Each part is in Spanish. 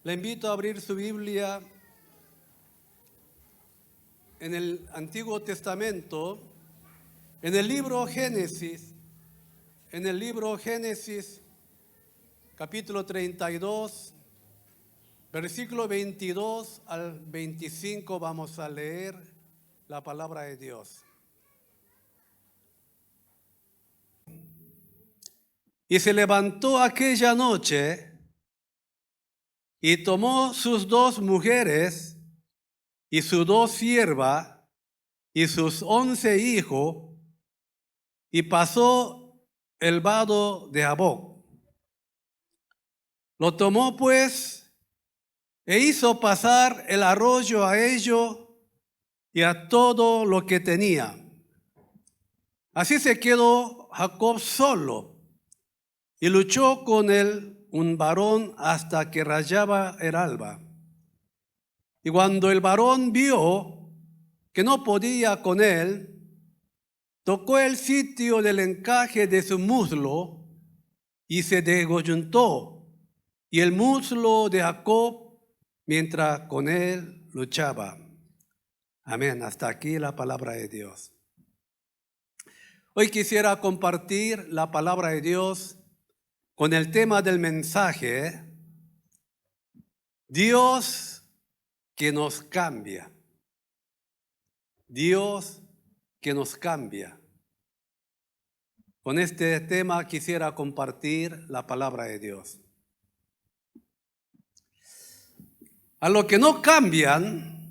Le invito a abrir su Biblia en el Antiguo Testamento, en el libro Génesis, capítulo 32, versículo 22 al 25, vamos a leer la palabra de Dios. Y se levantó aquella noche y tomó sus 2 mujeres y sus 2 siervas y sus 11 hijos y pasó el vado de Jaboc. Lo tomó pues e hizo pasar el arroyo a ellos y a todo lo que tenía. Así se quedó Jacob solo y luchó con él un varón hasta que rayaba el alba. Y cuando el varón vio que no podía con él, tocó el sitio del encaje de su muslo y se descoyuntó, y el muslo de Jacob mientras con él luchaba. Amén. Hasta aquí la palabra de Dios. Hoy quisiera compartir la palabra de Dios con el tema del mensaje: Dios que nos cambia. Dios que nos cambia. Con este tema quisiera compartir la palabra de Dios. A lo que no cambian,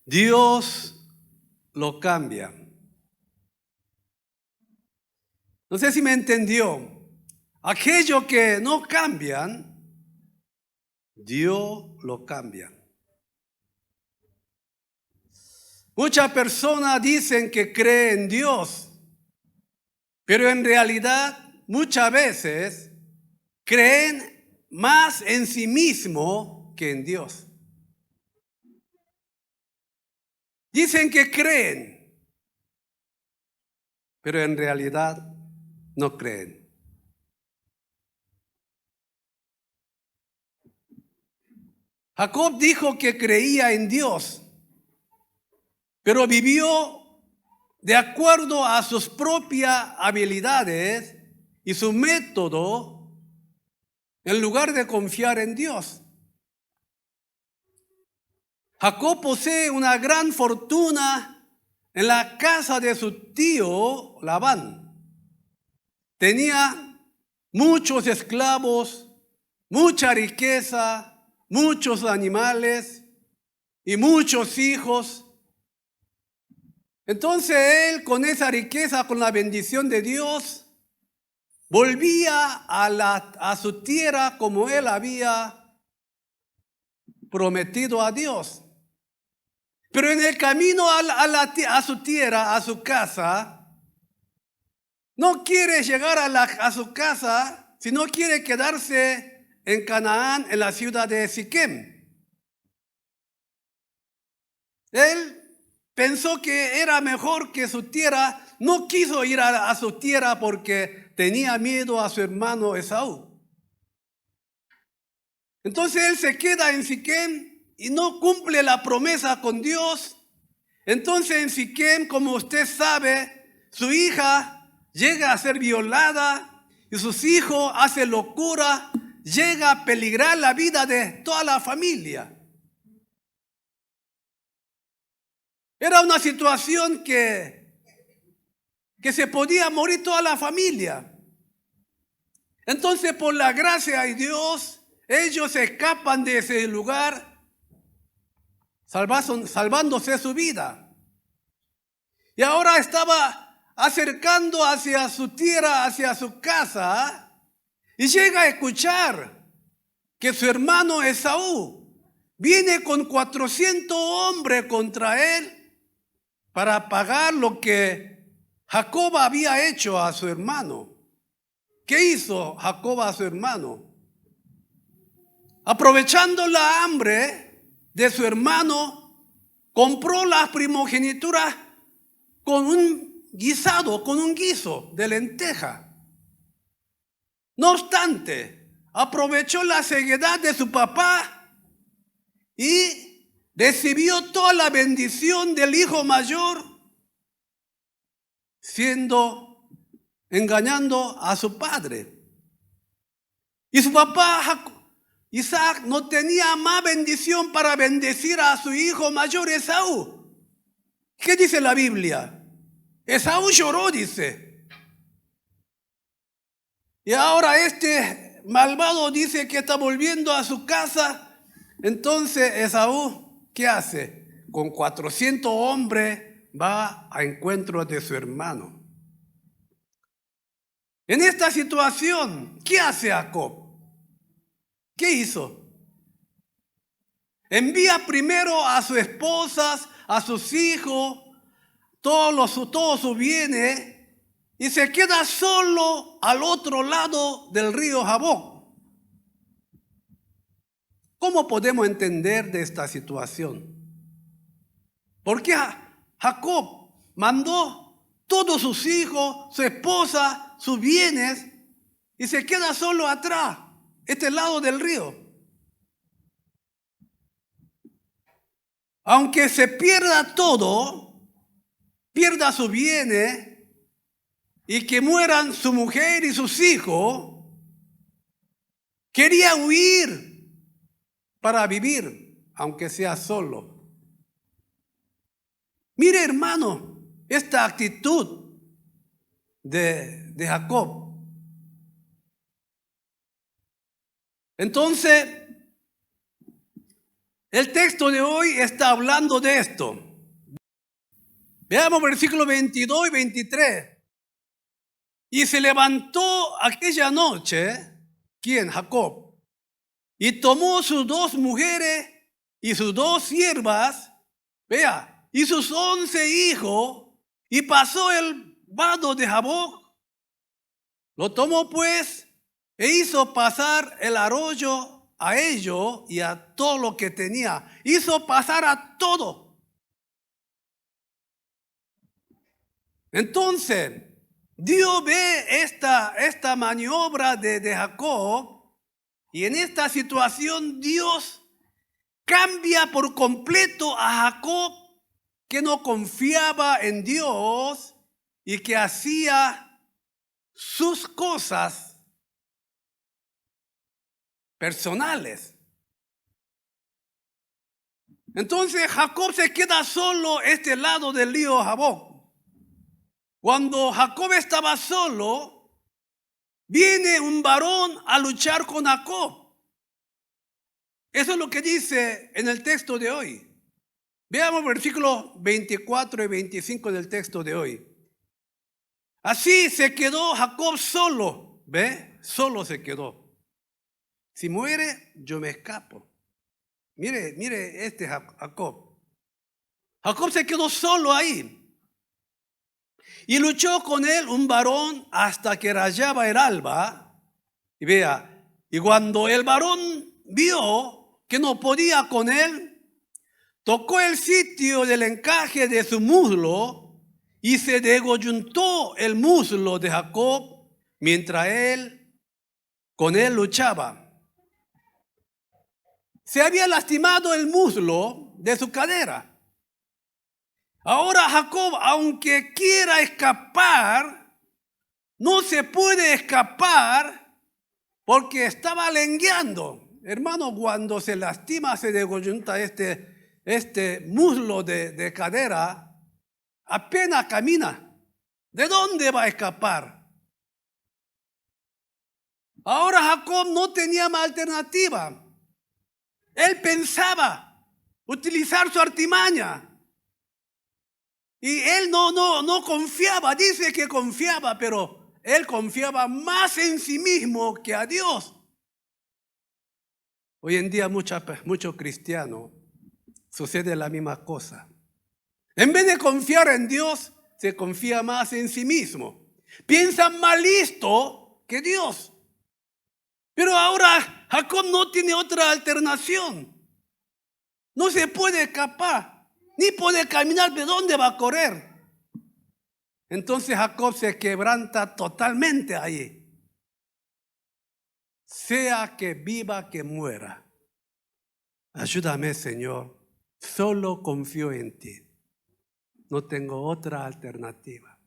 Dios lo cambia. No sé si me entendió. Aquello que no cambian, Dios lo cambia. Muchas personas dicen que creen en Dios, pero en realidad muchas veces creen más en sí mismo que en Dios. Dicen que creen, pero en realidad no creen. Jacob dijo que creía en Dios, pero vivió de acuerdo a sus propias habilidades y su método en lugar de confiar en Dios. Jacob posee una gran fortuna en la casa de su tío Labán. Tenía muchos esclavos, mucha riqueza, muchos animales y muchos hijos. Entonces él, con esa riqueza, con la bendición de Dios, volvía a su tierra como él había prometido a Dios. Pero en el camino a su tierra, a su casa, no quiere llegar a su casa, sino quiere quedarse en Canaán, en la ciudad de Siquem. Él pensó que era mejor que su tierra, no quiso ir a su tierra porque tenía miedo a su hermano Esaú. Entonces él se queda en Siquem y no cumple la promesa con Dios. Entonces en Siquem, como usted sabe, su hija llega a ser violada y sus hijos hacen locura, llega a peligrar la vida de toda la familia. Era una situación que se podía morir toda la familia. Entonces, por la gracia de Dios, ellos escapan de ese lugar, salvándose su vida. Y ahora estaba acercando hacia su tierra, hacia su casa, y llega a escuchar que su hermano Esaú viene con 400 hombres contra él para pagar lo que Jacob había hecho a su hermano. ¿Qué hizo Jacob a su hermano? Aprovechando la hambre de su hermano, compró las primogenituras con un guiso de lenteja. No obstante, aprovechó la ceguedad de su papá y recibió toda la bendición del hijo mayor, engañando a su padre. Y su papá Isaac no tenía más bendición para bendecir a su hijo mayor Esaú. ¿Qué dice la Biblia? Esaú lloró, dice. Y ahora este malvado dice que está volviendo a su casa. Entonces Esaú, ¿qué hace? Con 400 hombres va a encuentro de su hermano. En esta situación, ¿qué hace Jacob? ¿Qué hizo? Envía primero a sus esposas, a sus hijos, todos sus bienes, y se queda solo al otro lado del río Jaboc. ¿Cómo podemos entender de esta situación? Porque Jacob mandó todos sus hijos, su esposa, sus bienes, y se queda solo atrás, este lado del río. Aunque se pierda todo, pierda sus bienes y que mueran su mujer y sus hijos, quería huir para vivir, aunque sea solo. Mire, hermano, esta actitud de Jacob. Entonces, el texto de hoy está hablando de esto. Veamos versículos 22 y 23. Y se levantó aquella noche, ¿quién? Jacob. Y tomó sus 2 mujeres y sus 2 siervas, y sus 11 hijos, y pasó el vado de Jaboc. Lo tomó pues e hizo pasar el arroyo a ellos y a todo lo que tenía. Hizo pasar a todo. Entonces, Dios ve esta maniobra de Jacob, y en esta situación Dios cambia por completo a Jacob, que no confiaba en Dios y que hacía sus cosas personales. Entonces Jacob se queda solo este lado del río Jaboc. Cuando Jacob estaba solo, viene un varón a luchar con Jacob. Eso es lo que dice en el texto de hoy. Veamos versículos 24 y 25 del texto de hoy. Así se quedó Jacob solo. ¿Ve? Solo se quedó. Si muere, yo me escapo. Mire este Jacob. Jacob se quedó solo ahí. Y luchó con él un varón hasta que rayaba el alba. Y vea, y cuando el varón vio que no podía con él, tocó el sitio del encaje de su muslo y se degollantó el muslo de Jacob mientras con él luchaba. Se había lastimado el muslo de su cadera. Ahora Jacob, aunque quiera escapar, no se puede escapar porque estaba lengueando. Hermano, cuando se lastima, se degollanta este muslo de cadera, apenas camina. ¿De dónde va a escapar? Ahora Jacob no tenía más alternativa. Él pensaba utilizar su artimaña. Y él no confiaba, dice que confiaba, pero él confiaba más en sí mismo que a Dios. Hoy en día muchos cristianos sucede la misma cosa. En vez de confiar en Dios, se confía más en sí mismo. Piensan más listo que Dios. Pero ahora Jacob no tiene otra alternación. No se puede escapar. Ni puede caminar, ¿de dónde va a correr? Entonces Jacob se quebranta totalmente ahí. sea que viva, que muera. Ayúdame, Señor. Solo confío en ti. No tengo otra alternativa.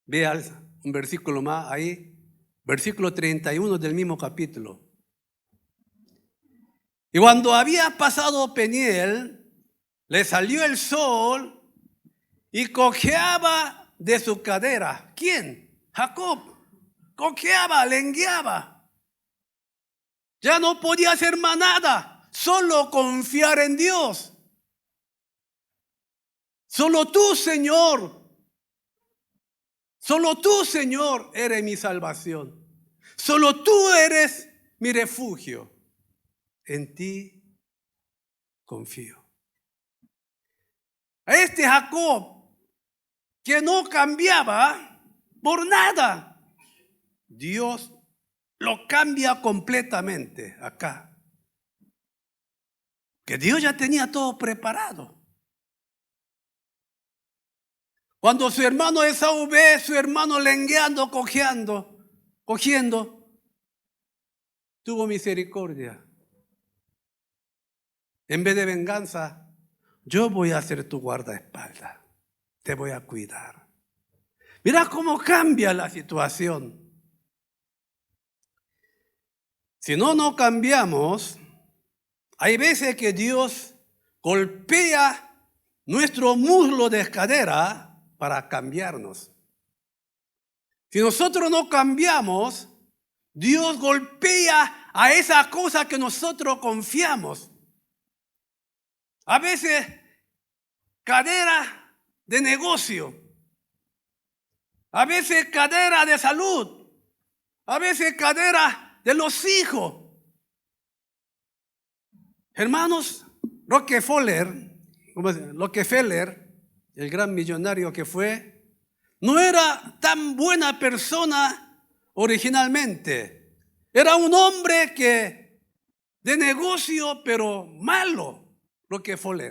Vea un versículo más ahí. Versículo 31 del mismo capítulo. Y cuando había pasado Peniel, le salió el sol y cojeaba de su cadera. ¿Quién? Jacob. Cojeaba, lengueaba. Ya no podía hacer más nada, solo confiar en Dios. Solo tú, Señor, eres mi salvación. Solo tú eres mi refugio. En ti confío. A este Jacob, que no cambiaba por nada, Dios lo cambia completamente acá. Que Dios ya tenía todo preparado. Cuando su hermano Esaú ve a su hermano lengueando, cogiendo, tuvo misericordia. En vez de venganza, yo voy a ser tu guardaespaldas. Te voy a cuidar. Mira cómo cambia la situación. Si no cambiamos, hay veces que Dios golpea nuestro muslo de cadera para cambiarnos. Si nosotros no cambiamos, Dios golpea a esa cosa que nosotros confiamos. A veces, cadera de negocio. A veces, cadera de salud. A veces, cadera de los hijos. Hermanos, Rockefeller, el gran millonario que fue, no era tan buena persona originalmente. Era un hombre de negocio, pero malo. Rockefeller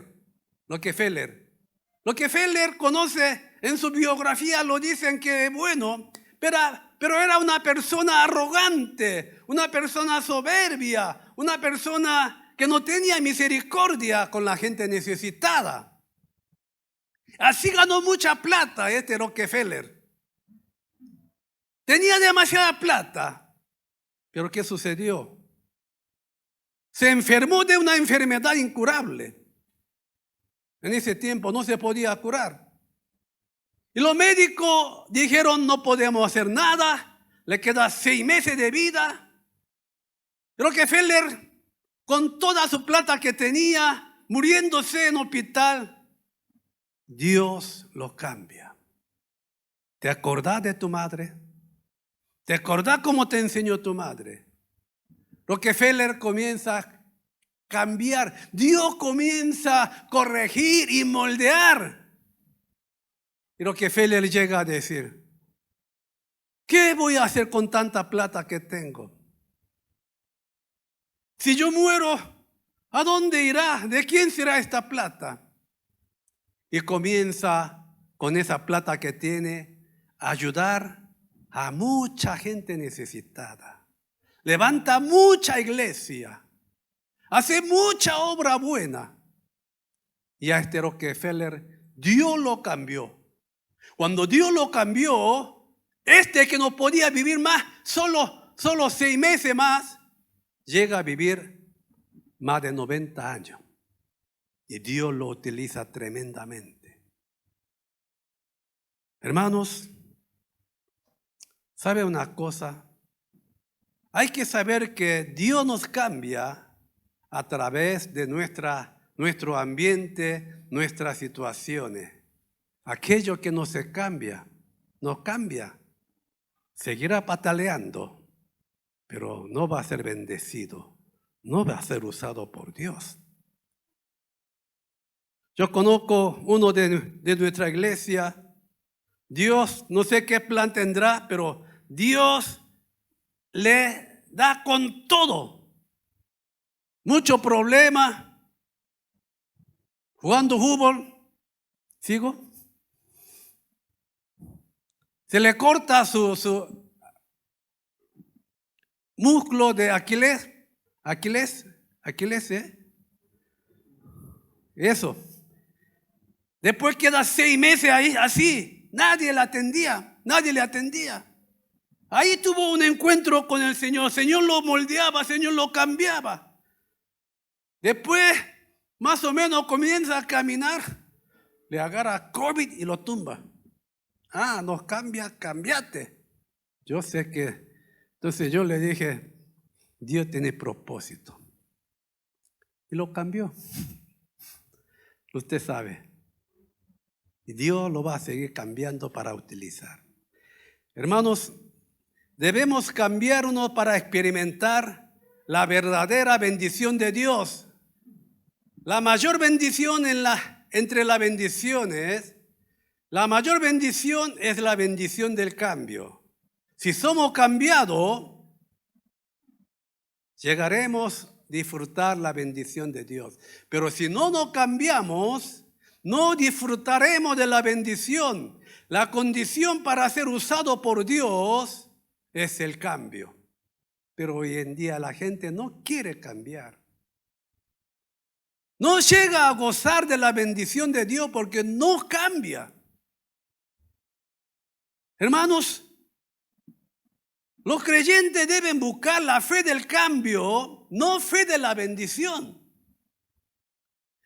conoce en su biografía, lo dicen que es bueno, pero era una persona arrogante, una persona soberbia, una persona que no tenía misericordia con la gente necesitada. Así ganó mucha plata este Rockefeller. Tenía demasiada plata. Pero ¿qué sucedió? Se enfermó de una enfermedad incurable. En ese tiempo no se podía curar. Y los médicos dijeron, no podemos hacer nada, le queda 6 meses de vida. Rockefeller, con toda su plata que tenía, muriéndose en hospital, Dios lo cambia. ¿Te acordás de tu madre? ¿Te acordás cómo te enseñó tu madre? Rockefeller comienza a cambiar. Dios comienza a corregir y moldear. Y Rockefeller llega a decir, ¿qué voy a hacer con tanta plata que tengo? Si yo muero, ¿a dónde irá? ¿De quién será esta plata? Y comienza con esa plata que tiene a ayudar a mucha gente necesitada. Levanta mucha iglesia. Hace mucha obra buena. Y a este Rockefeller, Dios lo cambió. Cuando Dios lo cambió, que no podía vivir más, solo 6 meses más, llega a vivir más de 90 años. Y Dios lo utiliza tremendamente. Hermanos, ¿sabe una cosa? Hay que saber que Dios nos cambia a través de nuestro ambiente, nuestras situaciones. Aquello que no se cambia, no cambia. Seguirá pataleando, pero no va a ser bendecido, no va a ser usado por Dios. Yo conozco uno de nuestra iglesia. Dios, no sé qué plan tendrá, pero Dios le da con todo. Mucho problema. Jugando fútbol. ¿Sigo? Se le corta músculo de Aquiles, eso. Después queda 6 meses ahí, así, nadie le atendía. Ahí tuvo un encuentro con el Señor lo moldeaba, el Señor lo cambiaba. Después, más o menos, comienza a caminar, le agarra COVID y lo tumba. Nos cambiate. Yo sé que, entonces yo le dije, Dios tiene propósito. Y lo cambió. Usted sabe. Y Dios lo va a seguir cambiando para utilizar. Hermanos, debemos cambiarnos para experimentar la verdadera bendición de Dios. La mayor bendición entre las bendiciones, la mayor bendición es la bendición del cambio. Si somos cambiados, llegaremos a disfrutar la bendición de Dios. Pero si no nos cambiamos, no disfrutaremos de la bendición. La condición para ser usado por Dios es el cambio. Pero hoy en día la gente no quiere cambiar. No llega a gozar de la bendición de Dios porque no cambia. Hermanos, los creyentes deben buscar la fe del cambio, no fe de la bendición.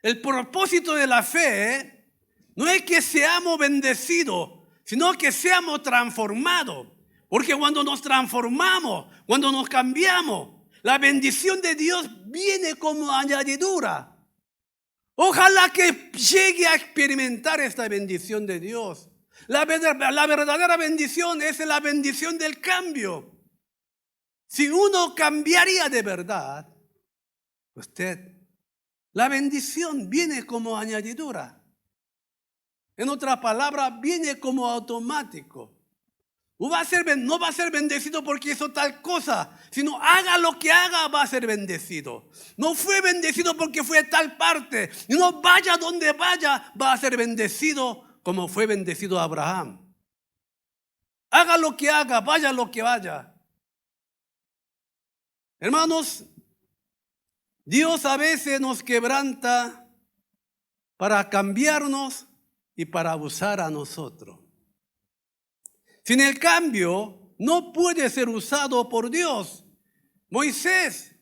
El propósito de la fe no es que seamos bendecidos, sino que seamos transformados. Porque cuando nos transformamos, cuando nos cambiamos, la bendición de Dios viene como añadidura. Ojalá que llegue a experimentar esta bendición de Dios. La verdadera bendición es la bendición del cambio. Si uno cambiaría de verdad, la bendición viene como añadidura. En otras palabras, viene como automático. No va a ser bendecido porque hizo tal cosa, sino haga lo que haga, va a ser bendecido. No fue bendecido porque fue a tal parte, y no vaya donde vaya, va a ser bendecido como fue bendecido Abraham. Haga lo que haga, vaya lo que vaya. Hermanos, Dios a veces nos quebranta para cambiarnos y para usar a nosotros. Sin el cambio, no puede ser usado por Dios. Moisés,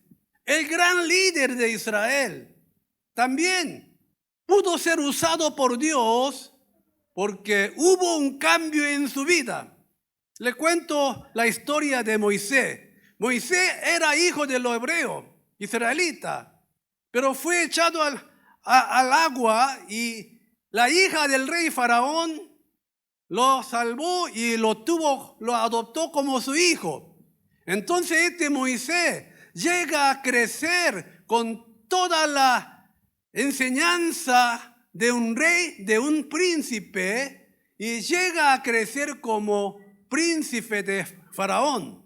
el gran líder de Israel, también pudo ser usado por Dios porque hubo un cambio en su vida. Le cuento la historia de Moisés. Moisés era hijo de los hebreos, israelita, pero fue echado al agua y la hija del rey Faraón lo salvó y lo adoptó como su hijo. Entonces Moisés llega a crecer con toda la enseñanza de un rey, de un príncipe, y llega a crecer como príncipe de Faraón.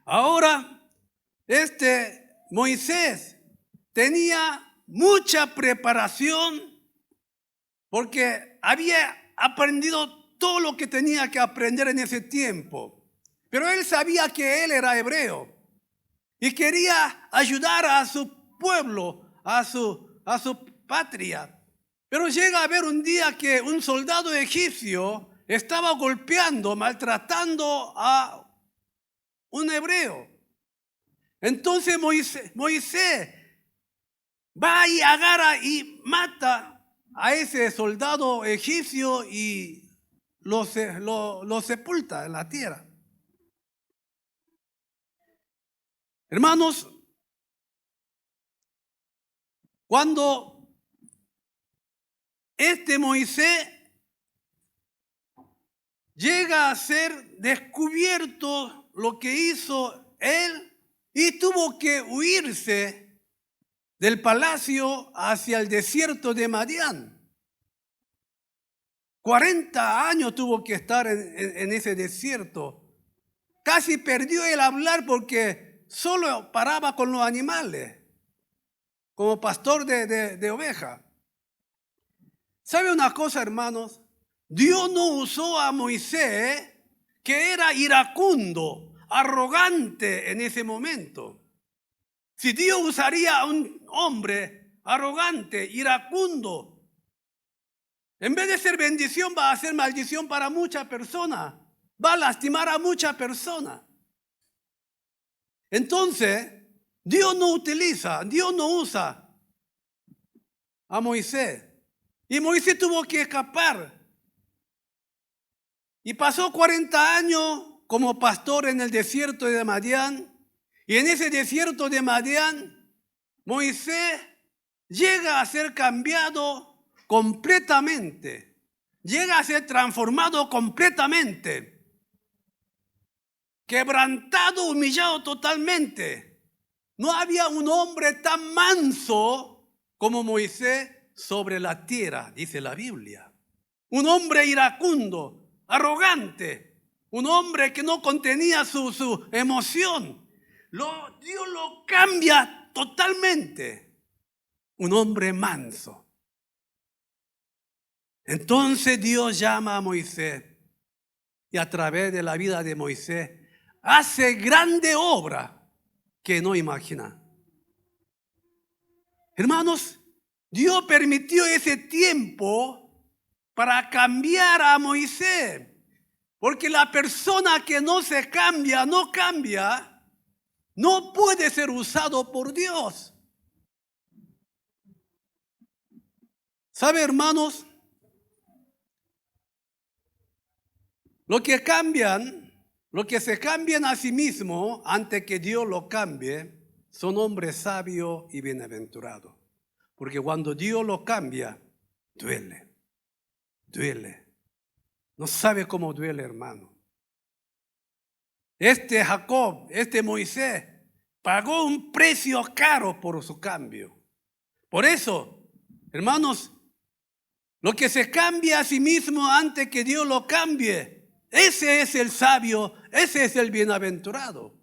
Ahora, Moisés tenía mucha preparación porque había aprendido todo lo que tenía que aprender en ese tiempo. Pero él sabía que él era hebreo y quería ayudar a su pueblo, a su patria. Pero llega a ver un día que un soldado egipcio estaba golpeando, maltratando a un hebreo. Entonces Moisés va y agarra y mata a ese soldado egipcio y lo sepulta en la tierra. Hermanos, cuando Moisés llega a ser descubierto lo que hizo él y tuvo que huirse del palacio hacia el desierto de Madián. 40 años tuvo que estar en ese desierto. Casi perdió el hablar porque solo paraba con los animales, como pastor de ovejas. ¿Sabe una cosa, hermanos? Dios no usó a Moisés, que era iracundo, arrogante en ese momento. Si Dios usaría a un hombre arrogante, iracundo, en vez de ser bendición va a ser maldición para muchas personas. Va a lastimar a muchas personas. Entonces, Dios no usa a Moisés. Y Moisés tuvo que escapar. Y pasó 40 años como pastor en el desierto de Madián. Y en ese desierto de Madián, Moisés llega a ser cambiado completamente. Llega a ser transformado completamente. Quebrantado, humillado totalmente. No había un hombre tan manso como Moisés sobre la tierra, dice la Biblia. Un hombre iracundo, arrogante, un hombre que no contenía su emoción. Dios lo cambia totalmente. Un hombre manso. Entonces Dios llama a Moisés y a través de la vida de Moisés hace grande obra que no imagina. Hermanos, Dios permitió ese tiempo para cambiar a Moisés. Porque la persona que no se cambia, no puede ser usado por Dios. ¿Sabe, hermanos? Lo que se cambian a sí mismo antes que Dios lo cambie, son hombres sabios y bienaventurados. Porque cuando Dios lo cambia, duele. No sabe cómo duele, hermano. Jacob, Moisés, pagó un precio caro por su cambio. Por eso, hermanos, lo que se cambia a sí mismo antes que Dios lo cambie, ese es el sabio, ese es el bienaventurado.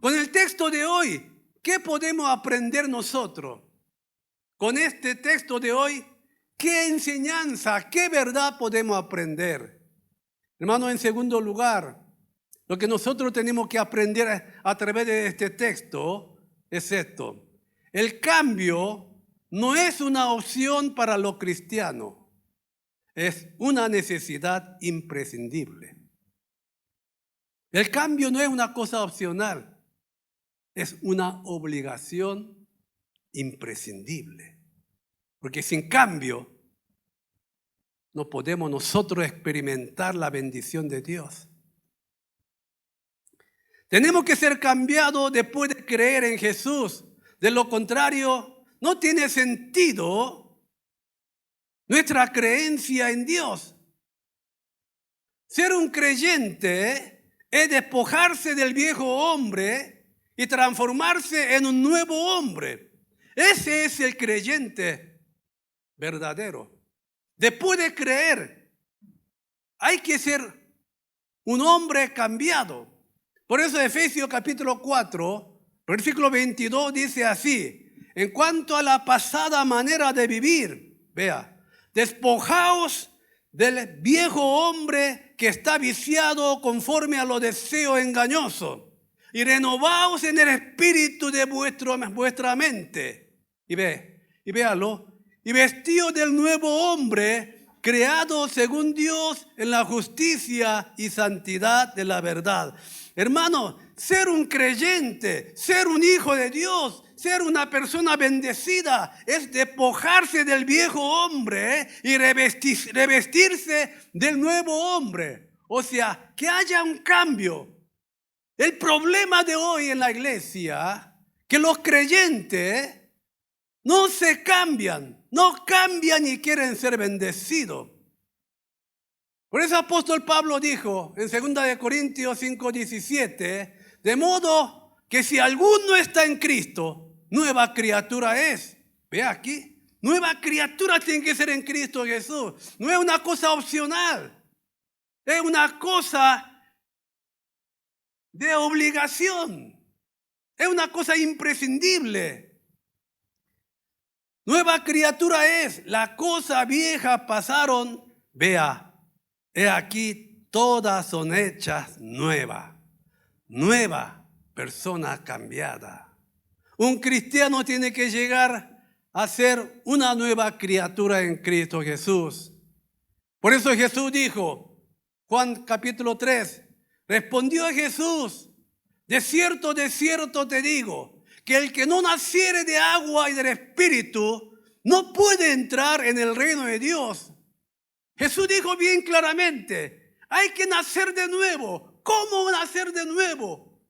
Con el texto de hoy, ¿qué podemos aprender nosotros? Con este texto de hoy, ¿qué enseñanza, qué verdad podemos aprender? Hermano, en segundo lugar, lo que nosotros tenemos que aprender a través de este texto es esto. El cambio no es una opción para los cristianos, es una necesidad imprescindible. El cambio no es una cosa opcional, es una obligación imprescindible. Porque sin cambio no podemos nosotros experimentar la bendición de Dios. Tenemos que ser cambiados después de creer en Jesús. De lo contrario, no tiene sentido nuestra creencia en Dios. Ser un creyente es despojarse del viejo hombre y transformarse en un nuevo hombre. Ese es el creyente verdadero. Después de creer, hay que ser un hombre cambiado. Por eso Efesios capítulo 4, versículo 22 dice así: en cuanto a la pasada manera de vivir, vea, despojaos del viejo hombre que está viciado conforme a los deseos engañosos y renovaos en el espíritu de vuestra mente. Y véalo. Y vestidos del nuevo hombre, creado según Dios en la justicia y santidad de la verdad. Hermano, ser un creyente, ser un hijo de Dios, ser una persona bendecida, es despojarse del viejo hombre y revestirse del nuevo hombre. O sea, que haya un cambio. El problema de hoy en la iglesia, que los creyentes no se cambian. No cambian y quieren ser bendecidos. Por eso el apóstol Pablo dijo en 2 Corintios 5:17, de modo que si alguno está en Cristo, nueva criatura es. Ve aquí, nueva criatura tiene que ser en Cristo Jesús. No es una cosa opcional, es una cosa de obligación, es una cosa imprescindible. Nueva criatura es, las cosas viejas pasaron, vea, he aquí, todas son hechas nuevas. Nueva persona cambiada. Un cristiano tiene que llegar a ser una nueva criatura en Cristo Jesús. Por eso Jesús dijo, Juan capítulo 3, respondió Jesús, de cierto te digo, que el que no naciere de agua y del Espíritu no puede entrar en el reino de Dios. Jesús dijo bien claramente, hay que nacer de nuevo. ¿Cómo nacer de nuevo?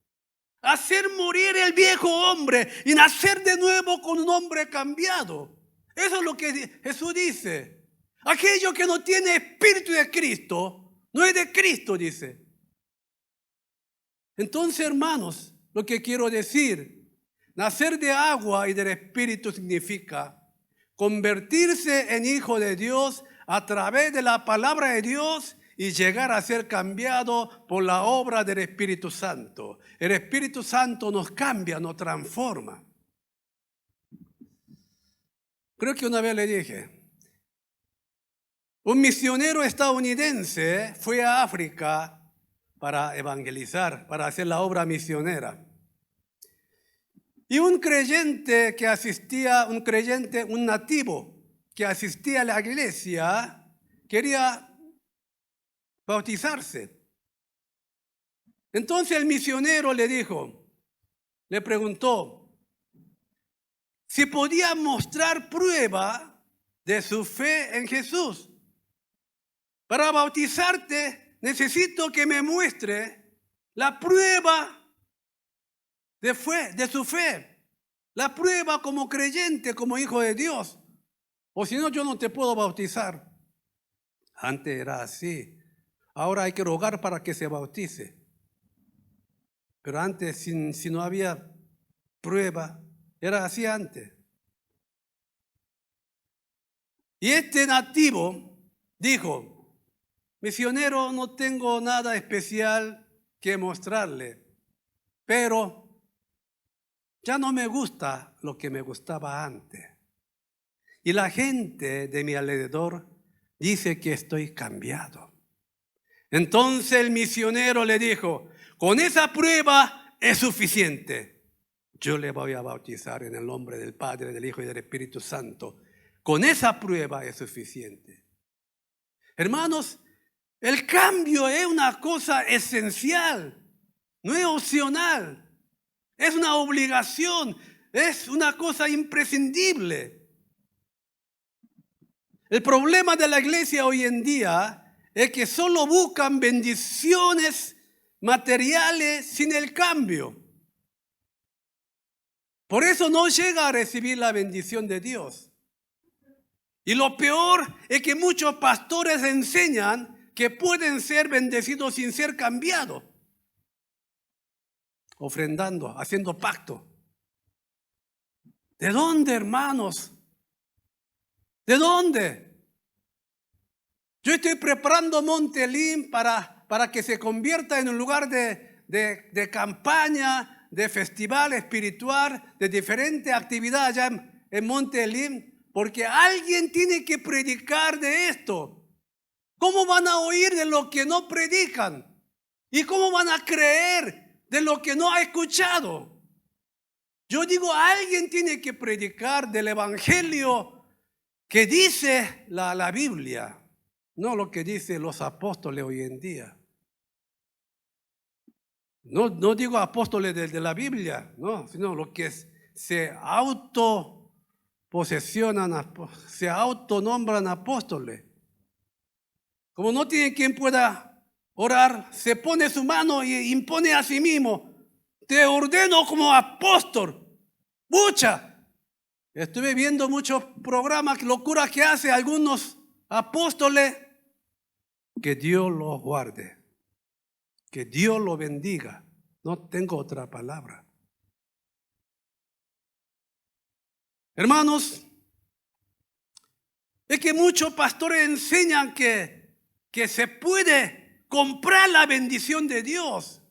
Hacer morir el viejo hombre y nacer de nuevo con un hombre cambiado. Eso es lo que Jesús dice. Aquello que no tiene espíritu de Cristo, no es de Cristo, dice. Entonces, hermanos, lo que quiero decir, nacer de agua y del Espíritu significa convertirse en hijo de Dios a través de la palabra de Dios y llegar a ser cambiado por la obra del Espíritu Santo. El Espíritu Santo nos cambia, nos transforma. Creo que una vez le dije, un misionero estadounidense fue a África para evangelizar, para hacer la obra misionera. Y un creyente que asistía, un nativo que asistía a la iglesia, quería bautizarse. Entonces el misionero le preguntó si podía mostrar prueba de su fe en Jesús. Para bautizarte necesito que me muestre la prueba de su fe, la prueba como creyente, como hijo de Dios. O si no, yo no te puedo bautizar. Antes era así. Ahora hay que rogar para que se bautice. Pero antes, si no había prueba, era así antes. Y este nativo dijo, misionero, no tengo nada especial que mostrarle, pero ya no me gusta lo que me gustaba antes. Y la gente de mi alrededor dice que estoy cambiado. Entonces el misionero le dijo, con esa prueba es suficiente. Yo le voy a bautizar en el nombre del Padre, del Hijo y del Espíritu Santo. Con esa prueba es suficiente. Hermanos, el cambio es una cosa esencial, no es opcional. Es una obligación, es una cosa imprescindible. El problema de la iglesia hoy en día es que solo buscan bendiciones materiales sin el cambio. Por eso no llega a recibir la bendición de Dios. Y lo peor es que muchos pastores enseñan que pueden ser bendecidos sin ser cambiados. Ofrendando, haciendo pacto. ¿De dónde, hermanos? ¿De dónde? Yo estoy preparando Monte Elim para que se convierta en un lugar de campaña, de festival espiritual, de diferentes actividades allá en Monte Elim, porque alguien tiene que predicar de esto. ¿Cómo van a oír de lo que no predican? ¿Y cómo van a creer de lo que no ha escuchado? Yo digo, alguien tiene que predicar del evangelio que dice la Biblia, no lo que dicen los apóstoles hoy en día. No digo apóstoles de la Biblia, no, sino los que se autoposesionan, se autonombran apóstoles. Como no tienen quien pueda orar, se pone su mano y impone a sí mismo, te ordeno como apóstol. Mucha. Estuve viendo muchos programas, locuras que hacen algunos apóstoles. Que Dios los guarde, que Dios los bendiga. No tengo otra palabra. Hermanos, es que muchos pastores enseñan que se puede comprar la bendición de Dios.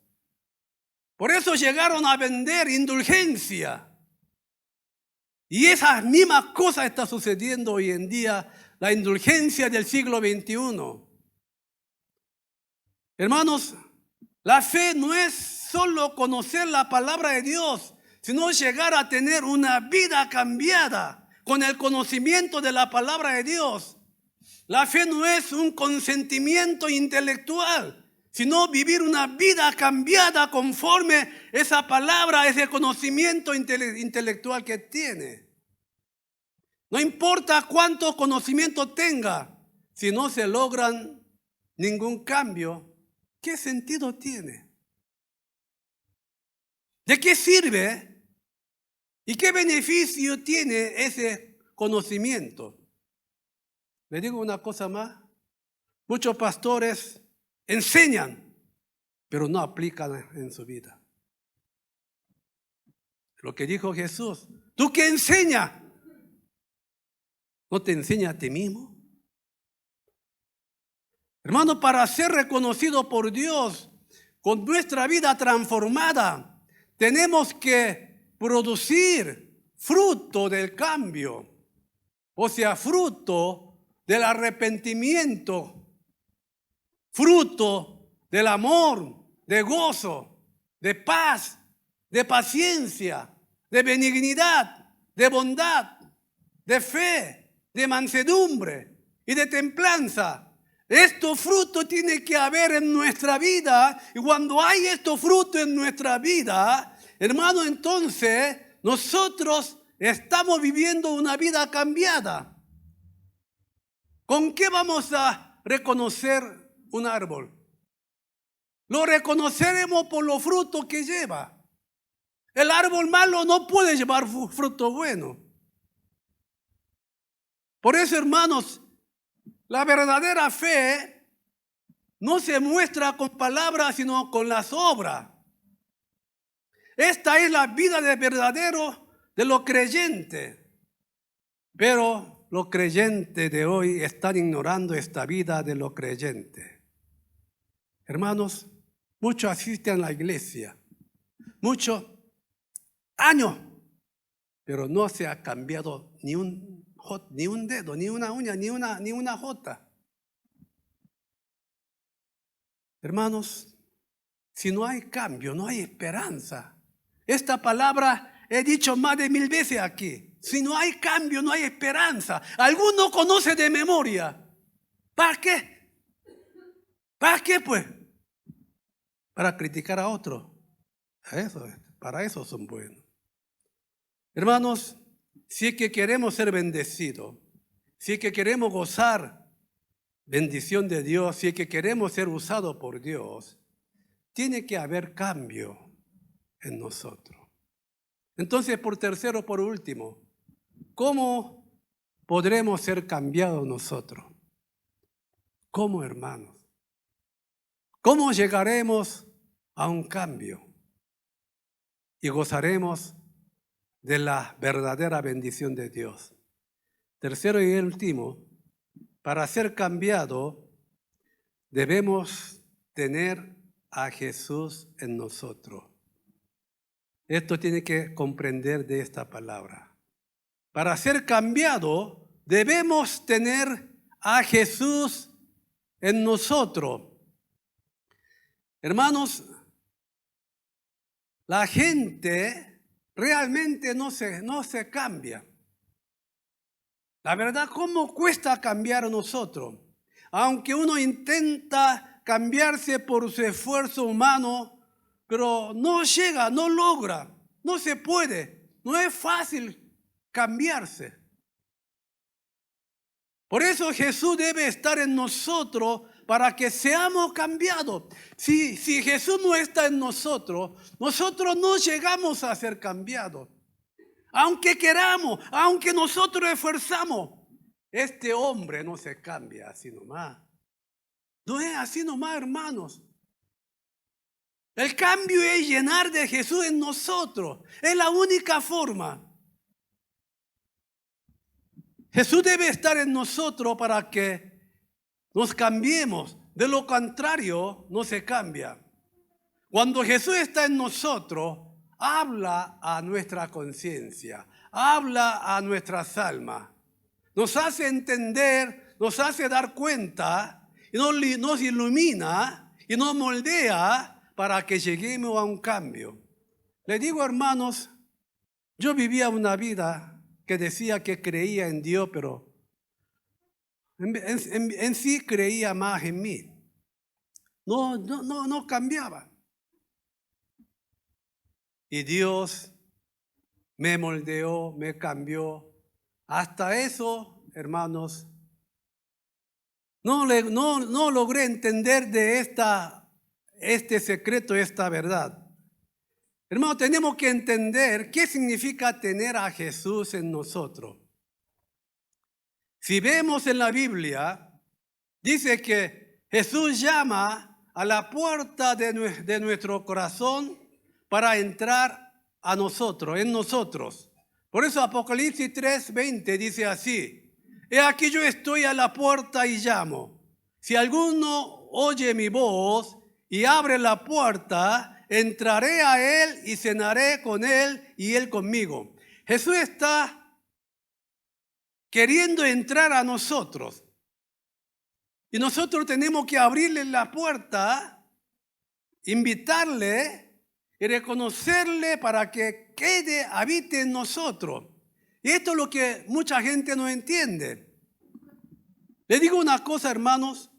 Por eso llegaron a vender indulgencia. Y esas mismas cosas están sucediendo hoy en día, la indulgencia del siglo XXI. Hermanos, la fe no es solo conocer la palabra de Dios, sino llegar a tener una vida cambiada con el conocimiento de la palabra de Dios. La fe no es un consentimiento intelectual, sino vivir una vida cambiada conforme esa palabra, ese conocimiento intelectual que tiene. No importa cuánto conocimiento tenga, si no se logran ningún cambio, ¿qué sentido tiene? ¿De qué sirve? ¿Y qué beneficio tiene ese conocimiento? Le digo una cosa más. Muchos pastores enseñan, pero no aplican en su vida. Lo que dijo Jesús, ¿tú qué enseñas? ¿No te enseña a ti mismo? Hermano, para ser reconocido por Dios con nuestra vida transformada, tenemos que producir fruto del cambio, o sea, fruto del arrepentimiento, fruto del amor, de gozo, de paz, de paciencia, de benignidad, de bondad, de fe, de mansedumbre y de templanza. Estos frutos tienen que haber en nuestra vida, y cuando hay estos frutos en nuestra vida, hermano, entonces nosotros estamos viviendo una vida cambiada. ¿Con qué vamos a reconocer un árbol? Lo reconoceremos por los frutos que lleva. El árbol malo no puede llevar fruto bueno. Por eso, hermanos, la verdadera fe no se muestra con palabras, sino con las obras. Esta es la vida de verdadero de los creyentes. Pero los creyentes de hoy están ignorando esta vida de los creyentes. Hermanos, muchos asisten a la iglesia, muchos años, pero no se ha cambiado ni un dedo, ni una uña, ni una jota. Hermanos, si no hay cambio, no hay esperanza. Esta palabra he dicho más de 1000 veces aquí. Si no hay cambio, no hay esperanza. Alguno conoce de memoria. ¿Para qué? ¿Para qué, pues? Para criticar a otro. Para eso son buenos. Hermanos, si es que queremos ser bendecidos, si es que queremos gozar bendición de Dios, si es que queremos ser usados por Dios, tiene que haber cambio en nosotros. Entonces, por tercero, por último, ¿cómo podremos ser cambiados nosotros? ¿Cómo, hermanos? ¿Cómo llegaremos a un cambio y gozaremos de la verdadera bendición de Dios? Tercero y último, para ser cambiado debemos tener a Jesús en nosotros. Esto tiene que comprender de esta palabra. Para ser cambiado debemos tener a Jesús en nosotros. Hermanos, la gente realmente no se cambia. La verdad, ¿cómo cuesta cambiar a nosotros? Aunque uno intenta cambiarse por su esfuerzo humano, pero no llega, no logra, no se puede, no es fácil cambiarse. Por eso Jesús debe estar en nosotros para que seamos cambiados. Si Jesús no está en nosotros, nosotros no llegamos a ser cambiados. Aunque queramos, aunque nosotros esforzamos, este hombre no se cambia así nomás. No es así nomás, hermanos. El cambio es llenar de Jesús en nosotros. Es la única forma. Jesús debe estar en nosotros para que nos cambiemos. De lo contrario, no se cambia. Cuando Jesús está en nosotros, habla a nuestra conciencia, habla a nuestras almas. Nos hace entender, nos hace dar cuenta, y nos ilumina y nos moldea para que lleguemos a un cambio. Le digo, hermanos, yo vivía una vida que decía que creía en Dios, pero en sí creía más en mí. No cambiaba. Y Dios me moldeó, me cambió. Hasta eso, hermanos, no logré entender de este secreto, esta verdad. Hermanos, tenemos que entender qué significa tener a Jesús en nosotros. Si vemos en la Biblia, dice que Jesús llama a la puerta de nuestro corazón para entrar a nosotros, en nosotros. Por eso Apocalipsis 3:20 dice así: he aquí yo estoy a la puerta y llamo. Si alguno oye mi voz y abre la puerta, entraré a él y cenaré con él y él conmigo. Jesús está queriendo entrar a nosotros. Y nosotros tenemos que abrirle la puerta, invitarle y reconocerle para que habite en nosotros. Y esto es lo que mucha gente no entiende. Le digo una cosa, hermanos.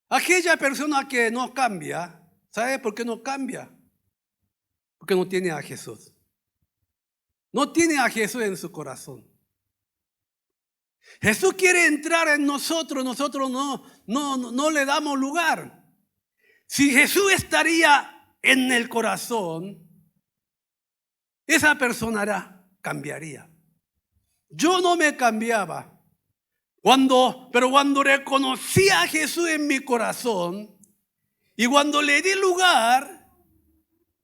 Aquella persona que no cambia, ¿sabe por qué no cambia? Porque no tiene a Jesús. No tiene a Jesús en su corazón. Jesús quiere entrar en nosotros, nosotros no le damos lugar. Si Jesús estaría en el corazón, esa persona cambiaría. Yo no me cambiaba. Pero cuando reconocí a Jesús en mi corazón y cuando le di lugar,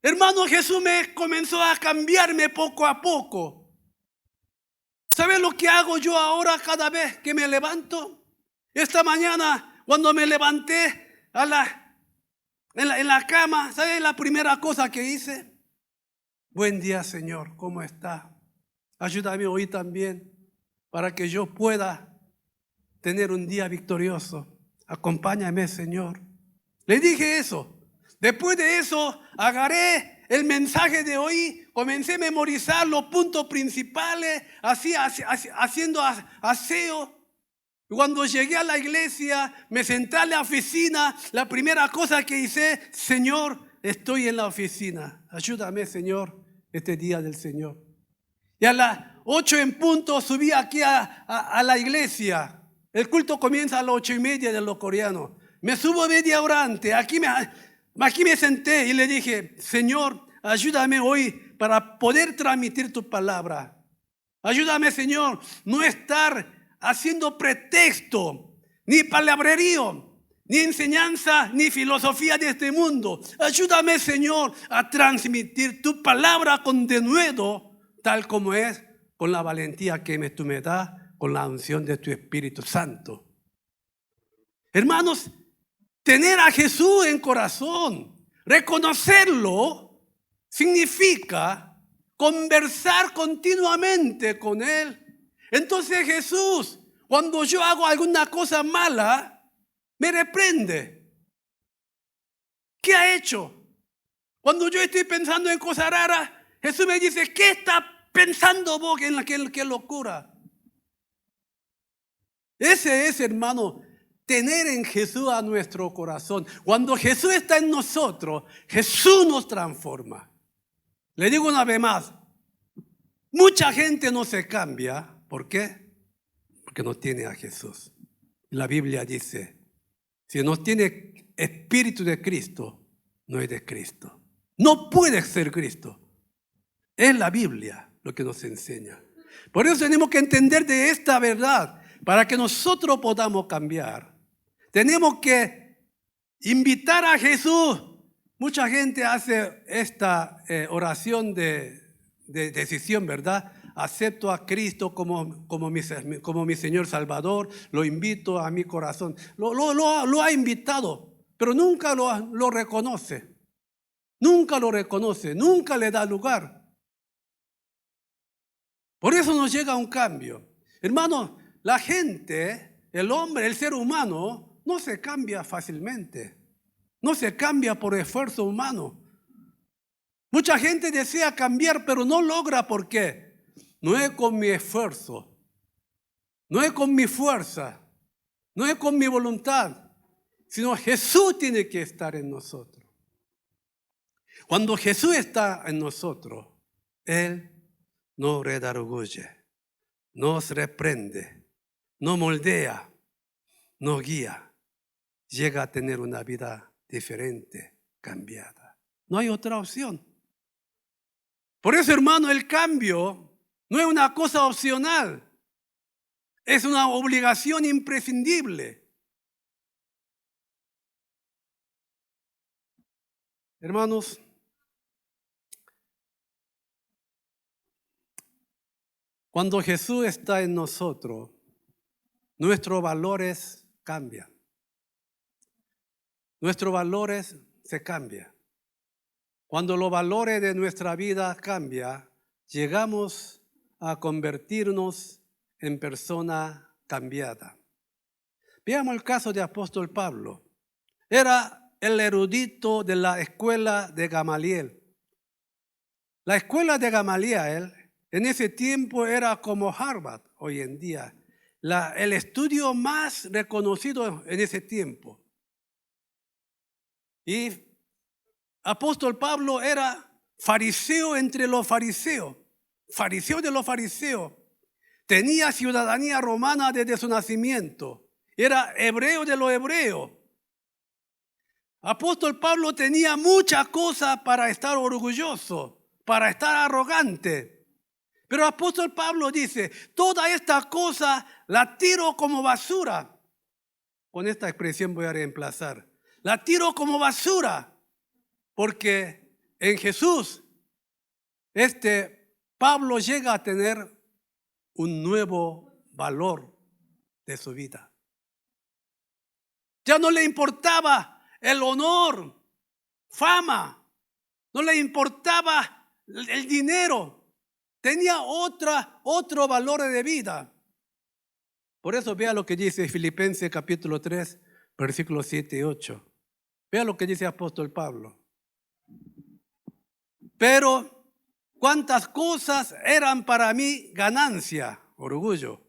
hermano, Jesús me comenzó a cambiarme poco a poco. ¿Sabe lo que hago yo ahora cada vez que me levanto? Esta mañana, cuando me levanté en la cama, ¿sabe la primera cosa que hice? Buen día, Señor, ¿cómo está? Ayúdame hoy también para que yo pueda tener un día victorioso. Acompáñame, Señor. Le dije eso. Después de eso, agarré el mensaje de hoy, comencé a memorizar los puntos principales, haciendo aseo. Cuando llegué a la iglesia, me senté en la oficina, la primera cosa que hice: Señor, estoy en la oficina. Ayúdame, Señor, este día del Señor. Y a las 8 en punto subí aquí a la iglesia. El culto comienza a las 8:30 de los coreanos. Me subo media hora antes. Aquí me senté y le dije: Señor, ayúdame hoy para poder transmitir tu palabra. Ayúdame, Señor, no estar haciendo pretexto, ni palabrerío, ni enseñanza, ni filosofía de este mundo. Ayúdame, Señor, a transmitir tu palabra con denuedo, tal como es, con la valentía que tú me das, con la unción de tu Espíritu Santo. Hermanos, tener a Jesús en corazón, reconocerlo, significa conversar continuamente con Él. Entonces Jesús, cuando yo hago alguna cosa mala, me reprende. ¿Qué ha hecho? Cuando yo estoy pensando en cosas raras, Jesús me dice: ¿qué está pensando vos? ¿Qué locura? Ese es, hermano, tener en Jesús a nuestro corazón. Cuando Jesús está en nosotros, Jesús nos transforma. Le digo una vez más, mucha gente no se cambia. ¿Por qué? Porque no tiene a Jesús. La Biblia dice: si no tiene espíritu de Cristo, no es de Cristo. No puede ser Cristo. Es la Biblia lo que nos enseña. Por eso tenemos que entender de esta verdad. Para que nosotros podamos cambiar, tenemos que invitar a Jesús. Mucha gente hace esta oración de decisión, ¿verdad? Acepto a Cristo como mi Señor Salvador, lo invito a mi corazón. Lo ha invitado, pero nunca lo reconoce. Nunca lo reconoce, nunca le da lugar. Por eso nos llega un cambio. Hermanos, la gente, el hombre, el ser humano, no se cambia fácilmente. No se cambia por esfuerzo humano. Mucha gente desea cambiar, pero no logra. ¿Por qué? No es con mi esfuerzo, no es con mi fuerza, no es con mi voluntad, sino Jesús tiene que estar en nosotros. Cuando Jesús está en nosotros, Él nos redarguye, nos reprende, nos moldea, nos guía. Llega a tener una vida diferente, cambiada. No hay otra opción. Por eso, hermano, el cambio no es una cosa opcional. Es una obligación imprescindible. Hermanos, cuando Jesús está en nosotros, nuestros valores cambian. Nuestros valores se cambian. Cuando los valores de nuestra vida cambian, llegamos a convertirnos en persona cambiada. Veamos el caso de apóstol Pablo. Era el erudito de la escuela de Gamaliel. La escuela de Gamaliel en ese tiempo era como Harvard hoy en día, el estudio más reconocido en ese tiempo. Y apóstol Pablo era fariseo entre los fariseos, fariseo de los fariseos. Tenía ciudadanía romana desde su nacimiento. Era hebreo de los hebreos. Apóstol Pablo tenía muchas cosas para estar orgulloso, para estar arrogante. Pero apóstol Pablo dice, toda esta cosa la tiro como basura. Con esta expresión voy a reemplazar. La tiro como basura. Porque en Jesús, Pablo llega a tener un nuevo valor de su vida. Ya no le importaba el honor, fama, no le importaba el dinero. Tenía otro valor de vida. Por eso vea lo que dice Filipenses capítulo 3, versículos 7 y 8. Vea lo que dice apóstol Pablo. Pero cuántas cosas eran para mí ganancia, orgullo.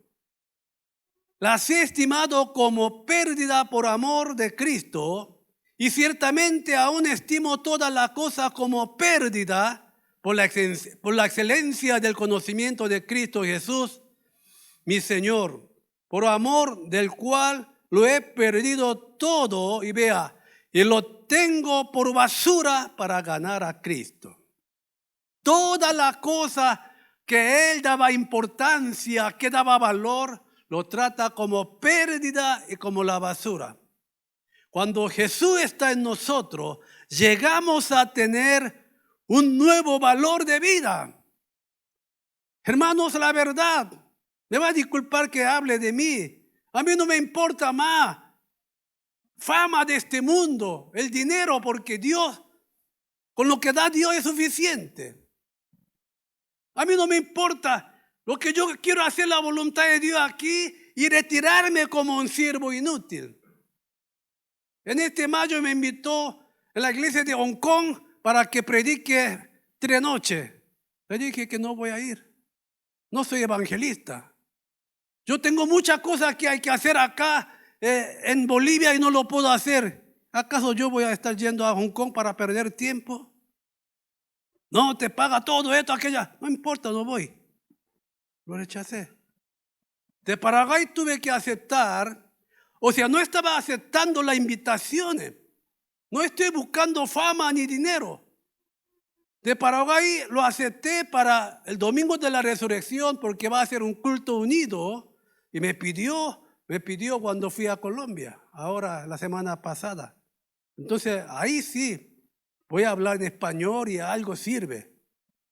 Las he estimado como pérdida por amor de Cristo, y ciertamente aún estimo todas las cosas como pérdida por la excelencia del conocimiento de Cristo Jesús, mi Señor, por amor del cual lo he perdido todo, y vea, y lo tengo por basura para ganar a Cristo. Todas las cosas que él daba importancia, que daba valor, lo trata como pérdida y como la basura. Cuando Jesús está en nosotros, llegamos a tener un nuevo valor de vida. Hermanos, la verdad, me va a disculpar que hable de mí. A mí no me importa más fama de este mundo, el dinero, porque Dios, con lo que da Dios es suficiente. A mí no me importa. Lo que yo quiero hacer la voluntad de Dios aquí y retirarme como un siervo inútil. En este mayo me invitó a la iglesia de Hong Kong para que predique 3 noches. Le dije que no voy a ir. No soy evangelista. Yo tengo muchas cosas que hay que hacer acá en Bolivia y no lo puedo hacer. ¿Acaso yo voy a estar yendo a Hong Kong para perder tiempo? No, te paga todo esto, aquella. No importa, no voy. Lo rechacé. De Paraguay tuve que aceptar, o sea, no estaba aceptando las invitaciones. No estoy buscando fama ni dinero. De Paraguay lo acepté para el domingo de la resurrección porque va a ser un culto unido y me pidió cuando fui a Colombia, ahora la semana pasada. Entonces ahí sí voy a hablar en español y algo sirve.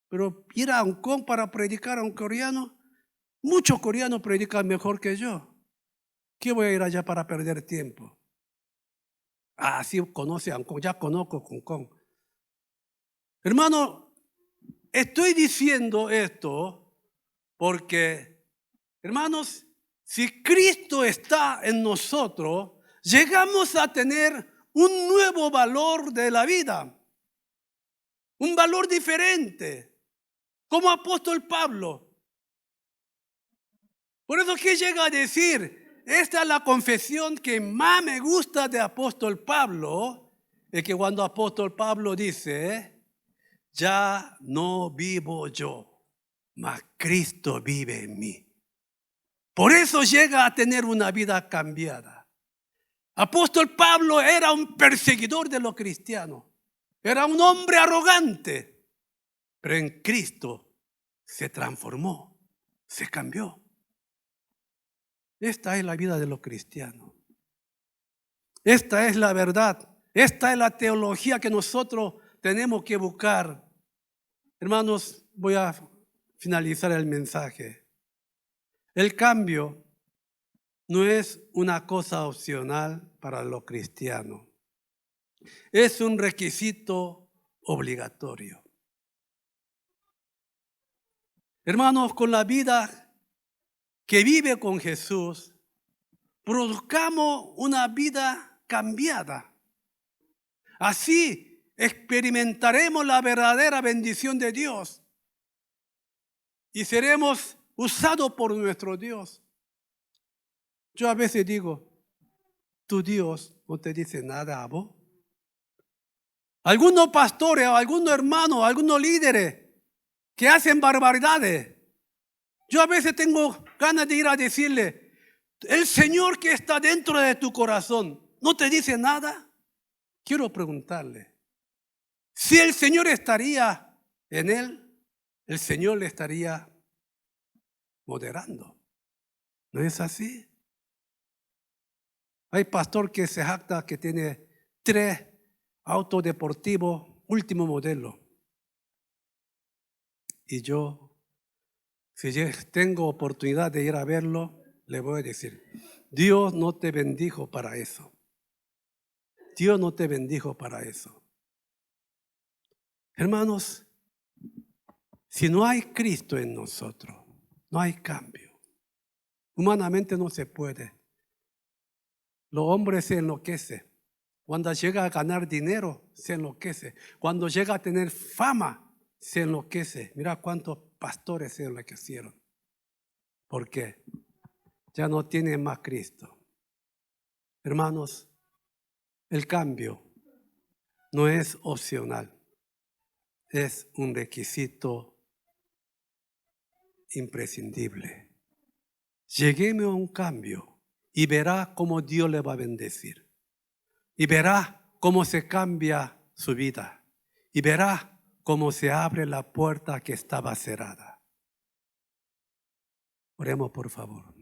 Pero ir a Hong Kong para predicar a un coreano, muchos coreanos predican mejor que yo. ¿Qué voy a ir allá para perder tiempo? Ah, sí conoce Hong Kong, ya conozco Hong Kong. Hermano, estoy diciendo esto porque, hermanos, si Cristo está en nosotros, llegamos a tener un nuevo valor de la vida, un valor diferente, como apóstol Pablo. Por eso que llega a decir, esta es la confesión que más me gusta de apóstol Pablo, es que cuando apóstol Pablo dice, ya no vivo yo, mas Cristo vive en mí. Por eso llega a tener una vida cambiada. Apóstol Pablo era un perseguidor de los cristianos. Era un hombre arrogante. Pero en Cristo se transformó, se cambió. Esta es la vida de los cristianos. Esta es la verdad. Esta es la teología que nosotros tenemos que buscar. Hermanos, voy a finalizar el mensaje. El cambio no es una cosa opcional para los cristianos. Es un requisito obligatorio. Hermanos, con la vida que vive con Jesús, produzcamos una vida cambiada. Así experimentaremos la verdadera bendición de Dios y seremos usados por nuestro Dios. Yo a veces digo, ¿tu Dios no te dice nada a vos? Algunos pastores, algunos hermanos, algunos líderes que hacen barbaridades. Yo a veces tengo ganas de ir a decirle, el Señor que está dentro de tu corazón, ¿no te dice nada? Quiero preguntarle, si el Señor estaría en él, el Señor le estaría moderando. ¿No es así? Hay pastor que se jacta que tiene 3 autos deportivos último modelo. Y yo, si tengo oportunidad de ir a verlo, le voy a decir, Dios no te bendijo para eso. Dios no te bendijo para eso. Hermanos, si no hay Cristo en nosotros, no hay cambio. Humanamente no se puede. Los hombres se enloquecen. Cuando llega a ganar dinero, se enloquece. Cuando llega a tener fama, se enloquece. Mira cuántos pastores se enloquecieron. ¿Por qué? Ya no tienen más Cristo. Hermanos, el cambio no es opcional. Es un requisito imprescindible. Llegueme a un cambio y verá cómo Dios le va a bendecir. Y verá cómo se cambia su vida. Y verá cómo se abre la puerta que estaba cerrada. Oremos por favor.